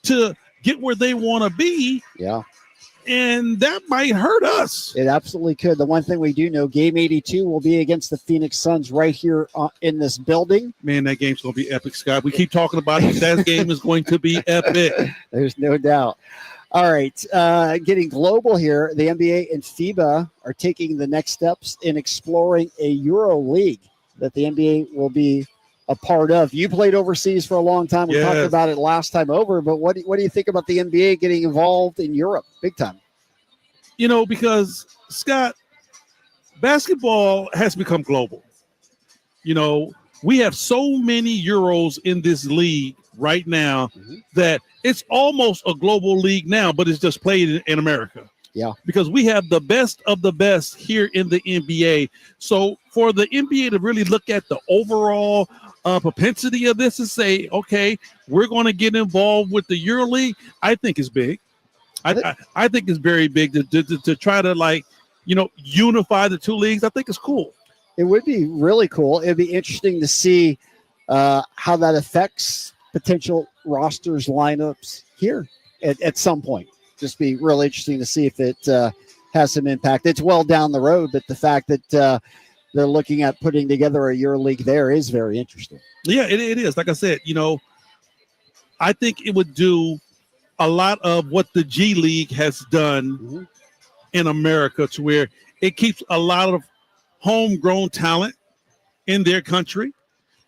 to get where they want to be. Yeah. And that might hurt us. It absolutely could. The one thing we do know, game 82 will be against the Phoenix Suns right here in this building. Man, that game's going to be epic, Scott. We keep talking about it. That game is going to be epic. There's no doubt. All right. Getting global here, the NBA and FIBA are taking the next steps in exploring a Euro League that the NBA will be a part of. You played overseas for a long time. We talked about it last time over, but what do you think about the NBA getting involved in Europe big time? You know, because Scott, basketball has become global. You know, we have so many Euros in this league right now that it's almost a global league now, but it's just played in America. Yeah. Because we have the best of the best here in the NBA. So for the NBA to really look at the overall propensity of this and say, okay, we're going to get involved with the EuroLeague, I think is big. I think it's very big to try to, like, you know, unify the 2 leagues. I think it's cool. It would be really cool. It'd be interesting to see how that affects potential rosters, lineups here at some point. Just be real interesting to see if it has some impact. It's well down the road, but the fact that they're looking at putting together a EuroLeague there is very interesting. Yeah, it is. Like I said, you know, I think it would do a lot of what the G League has done in America, to where it keeps a lot of homegrown talent in their country.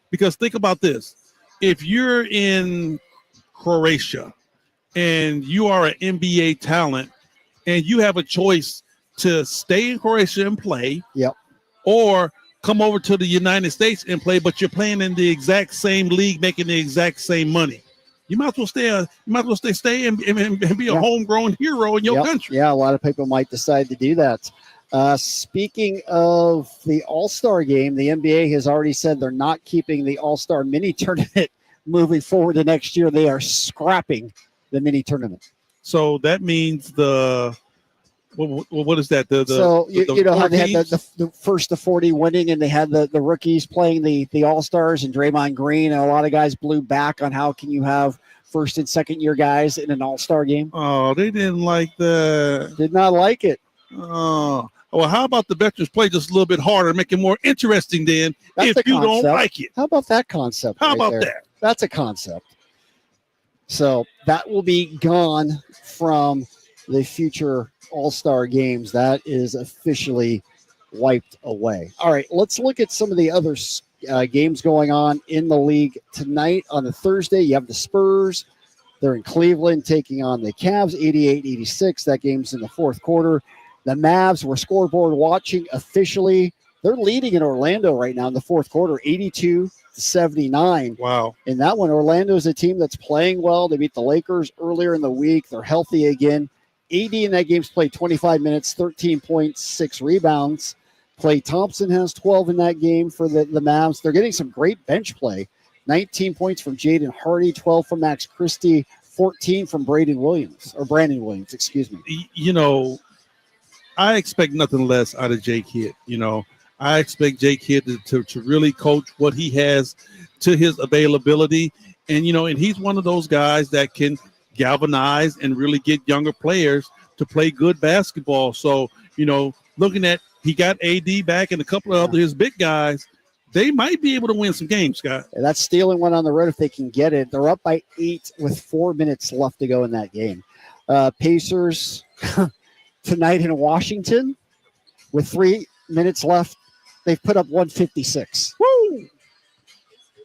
Because think about this. If you're in Croatia and you are an NBA talent and you have a choice to stay in Croatia and play, or come over to the United States and play, but you're playing in the exact same league, making the exact same money, you might as well stay. You might as well stay and be a homegrown hero in your country. Yeah, a lot of people might decide to do that. Speaking of the All-Star game, the NBA has already said they're not keeping the All-Star mini tournament moving forward to next year. They are scrapping the mini tournament. So that means what is that? You know how they had the first to 40 winning, and they had the rookies playing the All-Stars, and Draymond Green, and a lot of guys blew back on how can you have first and second year guys in an All-Star game. Oh, they didn't like that. Did not like it. Oh, well, how about the veterans play just a little bit harder, make it more interesting then, if you don't like it? How about that concept? How about that? That's a concept. So that will be gone from the future All-Star games. That is officially wiped away. All right, let's look at some of the other games going on in the league tonight. On the Thursday, you have the Spurs. They're in Cleveland taking on the Cavs, 88-86. That game's in the fourth quarter. The Mavs, we're scoreboard watching officially. They're leading in Orlando right now in the fourth quarter, 82-79. Wow. In that one, Orlando is a team that's playing well. They beat the Lakers earlier in the week. They're healthy again. AD in that game's played 25 minutes, 13 points, 6 rebounds. Klay Thompson has 12 in that game for the Mavs. They're getting some great bench play. 19 points from Jaden Hardy, 12 from Max Christie, 14 from Brandon Williams, excuse me. You know, I expect nothing less out of Jake Kidd. You know, I expect Jake Kidd to really coach what he has to his availability. And, you know, and he's one of those guys that can galvanize and really get younger players to play good basketball. So, you know, looking at, he got AD back and a couple of other his big guys, they might be able to win some games, Scott. And that's stealing one on the road if they can get it. They're up by 8 with 4 minutes left to go in that game. Pacers tonight in Washington with 3 minutes left. They've put up 156. Woo!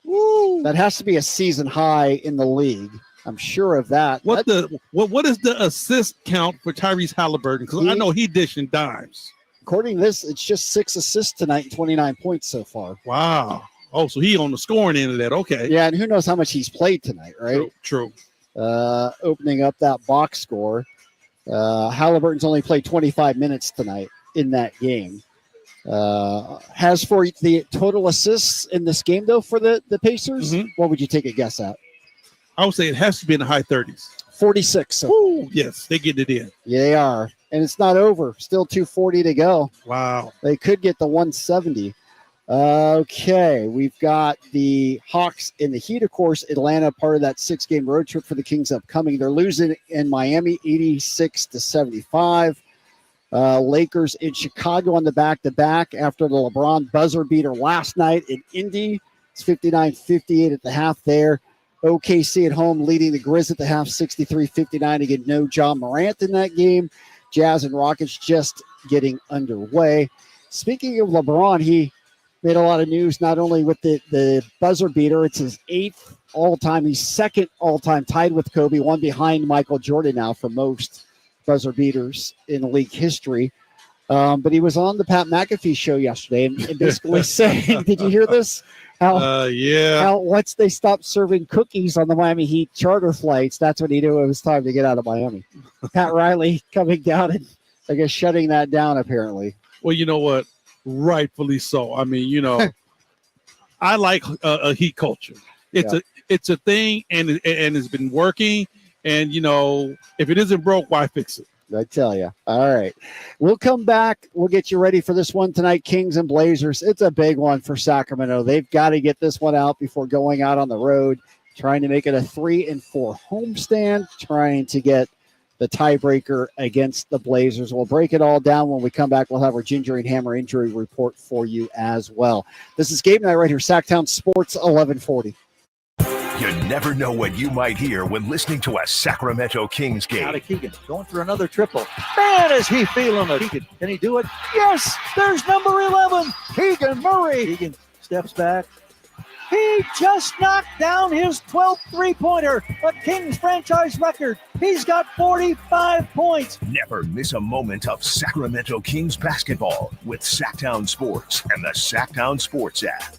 Woo! That has to be a season high in the league. I'm sure of that. What is the assist count for Tyrese Halliburton? Because I know he dishing dimes. According to this, it's just 6 assists tonight and 29 points so far. Wow. Oh, so he on the scoring end of that. Okay. Yeah, and who knows how much he's played tonight, right? True. Opening up that box score. Halliburton's only played 25 minutes tonight in that game. Has for the total assists in this game, though, for the Pacers, what would you take a guess at? I would say it has to be in the high 30s. 46. Ooh, yes, they get it in. Yeah, they are. And it's not over. Still 240 to go. Wow. They could get the 170. Okay, we've got the Hawks in the Heat, of course. Atlanta, part of that 6-game road trip for the Kings upcoming. They're losing in Miami, 86-75. Lakers in Chicago on the back-to-back after the LeBron buzzer beater last night in Indy. It's 59-58 at the half there. OKC at home leading the Grizz at the half, 63-59. Again, no John Morant in that game. Jazz and Rockets just getting underway. Speaking of LeBron, he made a lot of news, not only with the buzzer beater. It's his 8th all-time. He's 2nd all-time, tied with Kobe, one behind Michael Jordan now for most buzzer beaters in league history. But he was on the Pat McAfee show yesterday and basically saying, did you hear this? How once they stopped serving cookies on the Miami Heat charter flights, that's when he knew it was time to get out of Miami. Pat Riley coming down and, I guess, shutting that down, apparently. Well, you know what? Rightfully so. I mean, you know, I like a Heat culture. It's a thing, and it's been working. And, you know, if it isn't broke, why fix it? I tell you. All right. We'll come back. We'll get you ready for this one tonight, Kings and Blazers. It's a big one for Sacramento. They've got to get this one out before going out on the road, trying to make it a 3-4 homestand, trying to get the tiebreaker against the Blazers. We'll break it all down when we come back. We'll have our Ginger and Hammer injury report for you as well. This is Game Night right here, Sacktown Sports 1140. You never know what you might hear when listening to a Sacramento Kings game. Out of Keegan, going for another triple. Man, is he feeling it. Keegan, can he do it? Yes, there's number 11, Keegan Murray. Keegan steps back. He just knocked down his 12th three-pointer, a Kings franchise record. He's got 45 points. Never miss a moment of Sacramento Kings basketball with Sacktown Sports and the Sacktown Sports app.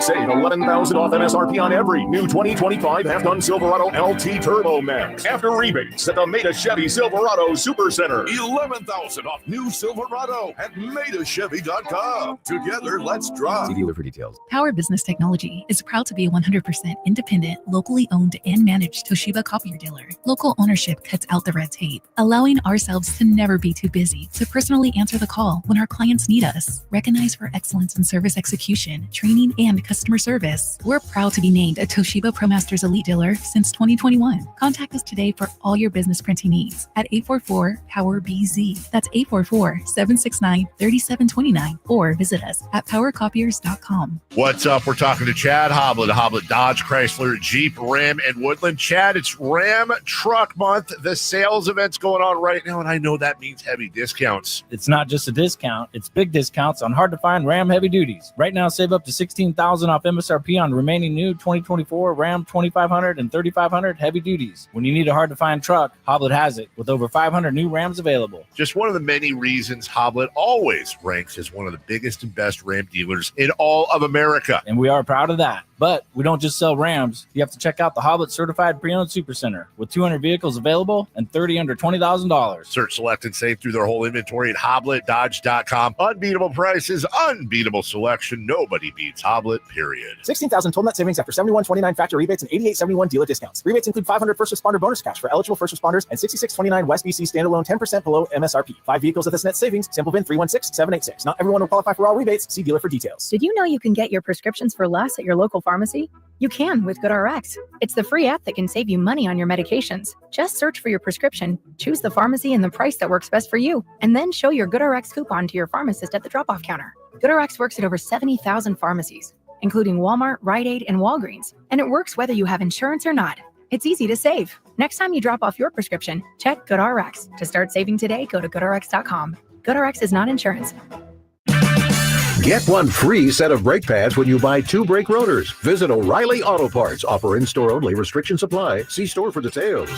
Save $11,000 off MSRP on every new 2025 half-ton Silverado LT Turbo Max. After rebates at the Meta Chevy Silverado Super Center. $11,000 off new Silverado at MetaChevy.com. Together, let's drive. See dealer for details. Power Business Technology is proud to be a 100% independent, locally owned and managed Toshiba copier dealer. Local ownership cuts out the red tape, allowing ourselves to never be too busy to personally answer the call when our clients need us. Recognized for excellence in service execution, training, and customer service. We're proud to be named a Toshiba ProMasters Elite dealer since 2021. Contact us today for all your business printing needs at 844-POWER-BZ. That's 844-769-3729. Or visit us at powercopiers.com. What's up? We're talking to Chad Hoblet, Hoblet Dodge, Chrysler, Jeep, Ram, and Woodland. Chad, it's Ram Truck Month. The sales event's going on right now, and I know that means heavy discounts. It's not just a discount, it's big discounts on hard-to-find Ram heavy duties. Right now, save up to $16,000 off MSRP on remaining new 2024 Ram 2500 and 3500 heavy duties. When you need a hard-to-find truck, Hoblet has it, with over 500 new Rams available. Just one of the many reasons Hoblet always ranks as one of the biggest and best Ram dealers in all of America. And we are proud of that. But we don't just sell Rams. You have to check out the Hoblet Certified Pre-Owned Supercenter with 200 vehicles available and 30 under $20,000. Search, select, and save through their whole inventory at HobletDodge.com. Unbeatable prices, unbeatable selection. Nobody beats Hoblet, period. $16,000 total net savings after $71.29 factory rebates and $88.71 dealer discounts. Rebates include $500 first responder bonus cash for eligible first responders and $66.29 West BC standalone 10% below MSRP. 5 vehicles at this net savings. Sample VIN 316786. Not everyone will qualify for all rebates. See dealer for details. Did you know you can get your prescriptions for less at your local pharmacy? You can with GoodRx. It's the free app that can save you money on your medications. Just search for your prescription, choose the pharmacy and the price that works best for you, and then show your GoodRx coupon to your pharmacist at the drop-off counter. GoodRx works at over 70,000 pharmacies, including Walmart, Rite Aid, and Walgreens, and it works whether you have insurance or not. It's easy to save. Next time you drop off your prescription, check GoodRx. To start saving today, go to GoodRx.com. GoodRx is not insurance. Get one free set of brake pads when you buy 2 brake rotors. Visit O'Reilly Auto Parts. Offer in-store only. Restrictions apply. See store for details.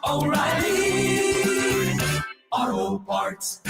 O'Reilly Auto Parts.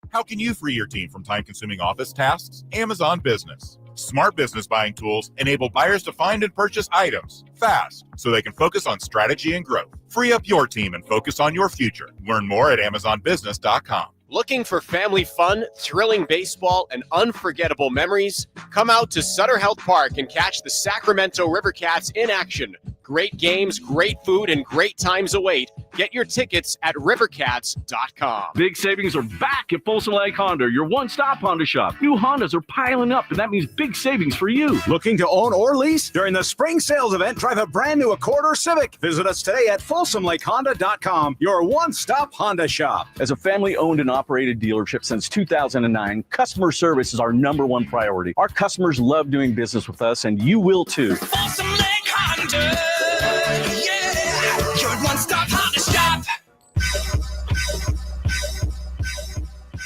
How can you free your team from time-consuming office tasks? Amazon Business. Smart business buying tools enable buyers to find and purchase items fast so they can focus on strategy and growth. Free up your team and focus on your future. Learn more at AmazonBusiness.com. Looking for family fun, thrilling baseball, and unforgettable memories? Come out to Sutter Health Park and catch the Sacramento River Cats in action. Great games, great food, and great times await. Get your tickets at rivercats.com. Big savings are back at Folsom Lake Honda, your one-stop Honda shop. New Hondas are piling up, and that means big savings for you. Looking to own or lease? During the spring sales event, drive a brand new Accord or Civic. Visit us today at FolsomLakeHonda.com, your one-stop Honda shop. As a family-owned and operated dealership since 2009, customer service is our #1 priority. Our customers love doing business with us, and you will too. Folsom Lake Honda, yeah, your one-stop Honda shop.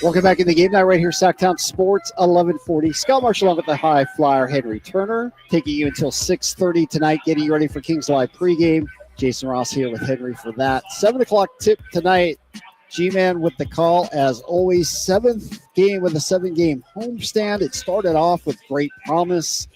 Welcome back in the game night right here, Sacktown Sports 1140. Scott Marsh along with the high flyer Henry Turner, taking you until 6:30 tonight, getting you ready for Kings Live pregame. Jason Ross here with Henry for that. 7 o'clock tip tonight. G-Man with the call, as always. 7th game with a 7-game homestand. It started off with great promise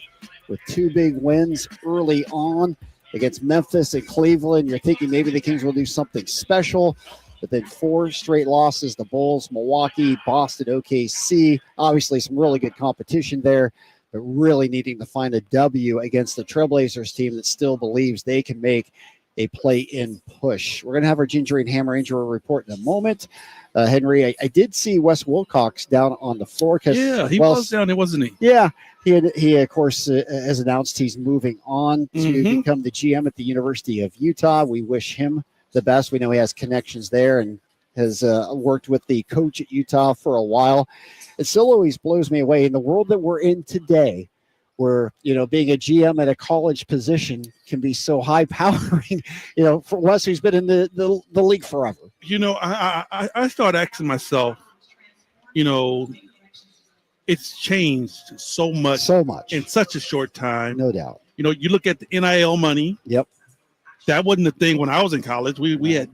with 2 big wins early on against Memphis and Cleveland. You're thinking maybe the Kings will do something special, but then 4 straight losses, the Bulls, Milwaukee, Boston, OKC. Obviously some really good competition there, but really needing to find a W against the Trailblazers team that still believes they can make a play-in push. We're going to have our Ginger and Hammer injury report in a moment. Henry, I did see Wes Wilcox down on the floor. Yeah, he was down there, wasn't he? Yeah, he of course, has announced he's moving on to become the GM at the University of Utah. We wish him the best. We know he has connections there and has worked with the coach at Utah for a while. It still always blows me away in the world that we're in today, where, being a GM at a college position can be so high powering, for Wes, who's been in the league forever. I start asking myself, it's changed so much in such a short time. No doubt. You look at the NIL money. Yep. That wasn't the thing when I was in college. We had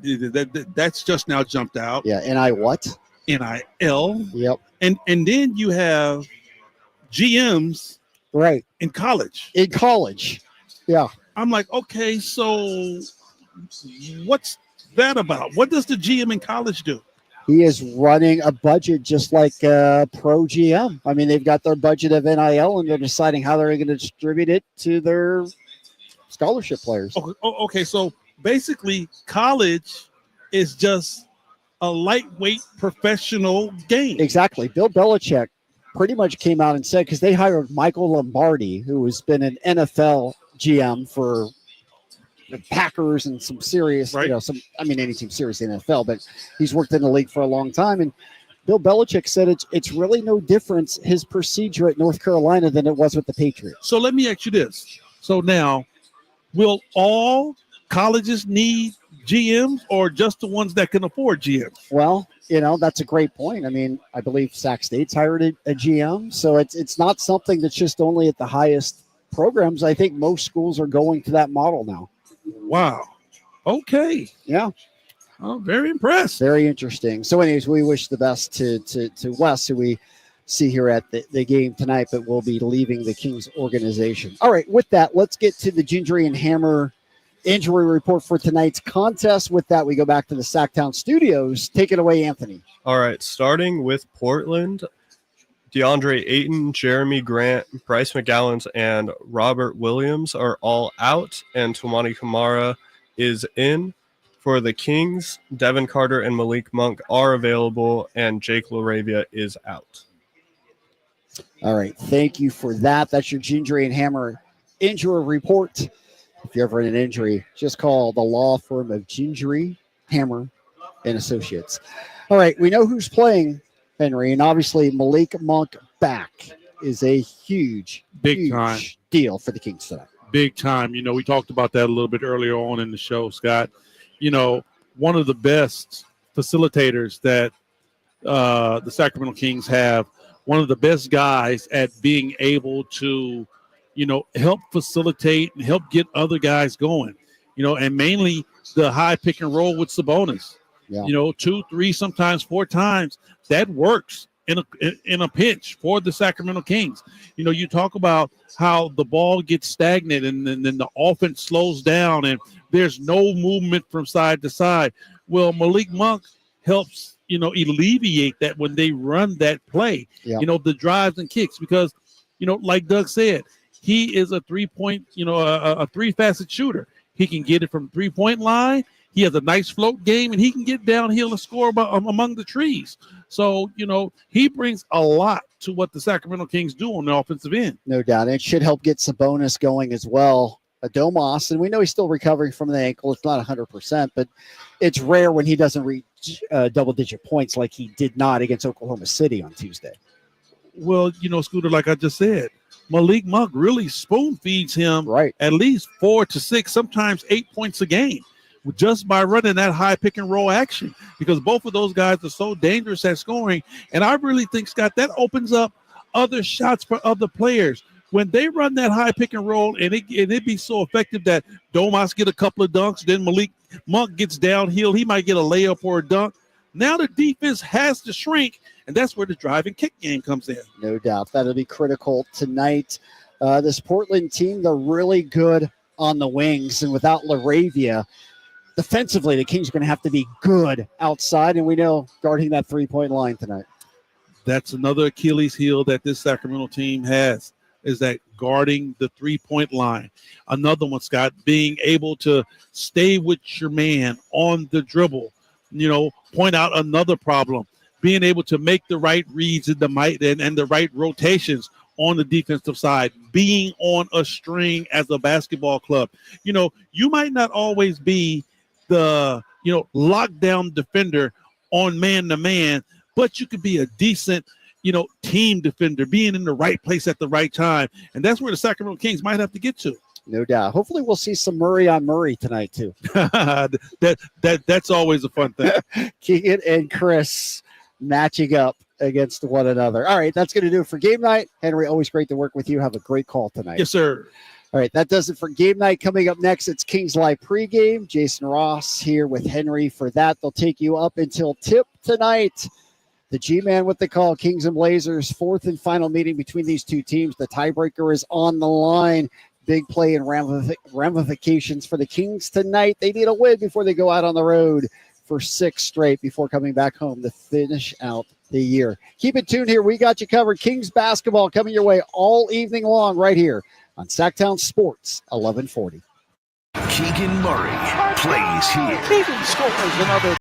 that's just now jumped out. Yeah. NIL. Yep. And then you have GMs. Right. In college. Yeah. I'm like, okay, so what's that about? What does the GM in college do? He is running a budget just like pro GM. I mean, they've got their budget of NIL and they're deciding how they're going to distribute it to their scholarship players. Okay, so basically college is just a lightweight professional game. Exactly. Bill Belichick pretty much came out and said, because they hired Michael Lombardi, who has been an NFL GM for the Packers and some serious, any team serious in the NFL, but he's worked in the league for a long time. And Bill Belichick said it's really no difference, his procedure at North Carolina, than it was with the Patriots. So let me ask you this. So now, will all colleges need GMs or just the ones that can afford GMs? Well, that's a great point. I mean, I believe Sac State's hired a GM, so it's not something that's just only at the highest programs. I think most schools are going to that model now. Wow. Okay. Yeah. Oh, very impressed. Very interesting. So anyways, we wish the best to Wes, who we see here at the game tonight, but will be leaving the Kings organization. All right, with that, let's get to the Gingery and Hammer injury report for tonight's contest. With that, we go back to the Sacktown studios. Take it away, Anthony. All right, starting with Portland, DeAndre Ayton, Jeremy Grant, Bryce McGowan, and Robert Williams are all out, and Tomani Kamara is in. For the Kings, Devin Carter and Malik Monk are available, and Jake LaRavia is out. All right, thank you for that. That's your Gingery and Hammer injury report. If you're ever in an injury, just call the law firm of Gingery, Hammer, and Associates. All right, we know who's playing, Henry, and obviously Malik Monk back is a huge time deal for the Kings tonight. Big time. We talked about that a little bit earlier on in the show, Scott. One of the best facilitators that the Sacramento Kings have, one of the best guys at being able to, help facilitate and help get other guys going, and mainly the high pick and roll with Sabonis. Yeah. 2, 3, sometimes 4 times. That works in a pinch for the Sacramento Kings. You talk about how the ball gets stagnant and then the offense slows down and there's no movement from side to side. Well, Malik Monk helps, alleviate that when they run that play, the drives and kicks, because, like Doug said, he is a 3-point, a 3-facet shooter. He can get it from 3-point line. He has a nice float game, and he can get downhill and score among the trees. So, he brings a lot to what the Sacramento Kings do on the offensive end. No doubt. It should help get Sabonis going as well. Domas, and we know he's still recovering from the ankle. It's not 100%, but it's rare when he doesn't reach double-digit points like he did not against Oklahoma City on Tuesday. Well, Scooter, like I just said, Malik Monk really spoon feeds him at least 4 to 6, sometimes 8 points a game, just by running that high pick and roll action, because both of those guys are so dangerous at scoring. And I really think, Scott, that opens up other shots for other players. When they run that high pick and roll and it be so effective that Domas get a couple of dunks, then Malik Monk gets downhill, he might get a layup or a dunk. Now the defense has to shrink, and that's where the drive and kick game comes in. No doubt. That'll be critical tonight. This Portland team, they're really good on the wings, and without LaRavia, defensively, the Kings are going to have to be good outside, and we know guarding that 3-point line tonight. That's another Achilles heel that this Sacramento team has, is that guarding the 3-point line. Another one, Scott, being able to stay with your man on the dribble, point out another problem, being able to make the right reads and the right rotations on the defensive side, being on a string as a basketball club. You might not always be the, lockdown defender on man-to-man, but you could be a decent, team defender, being in the right place at the right time. And that's where the Sacramento Kings might have to get to. No doubt. Hopefully we'll see some Murray on Murray tonight too. That's always a fun thing. Keegan and Chris matching up against one another. All right, that's going to do it for game night. Henry, always great to work with you. Have a great call tonight. Yes, sir. All right, that does it for game night. Coming up next, it's Kings Live pregame. Jason Ross here with Henry for that. They'll take you up until tip tonight. The G-Man with the call, Kings and Blazers, 4th and final meeting between these two teams. The tiebreaker is on the line. Big play and ramifications for the Kings tonight. They need a win before they go out on the road for 6 straight before coming back home to finish out the year. Keep it tuned here. We got you covered. Kings basketball coming your way all evening long right here on Sacktown Sports 1140. Keegan Murray plays here. Keegan scores another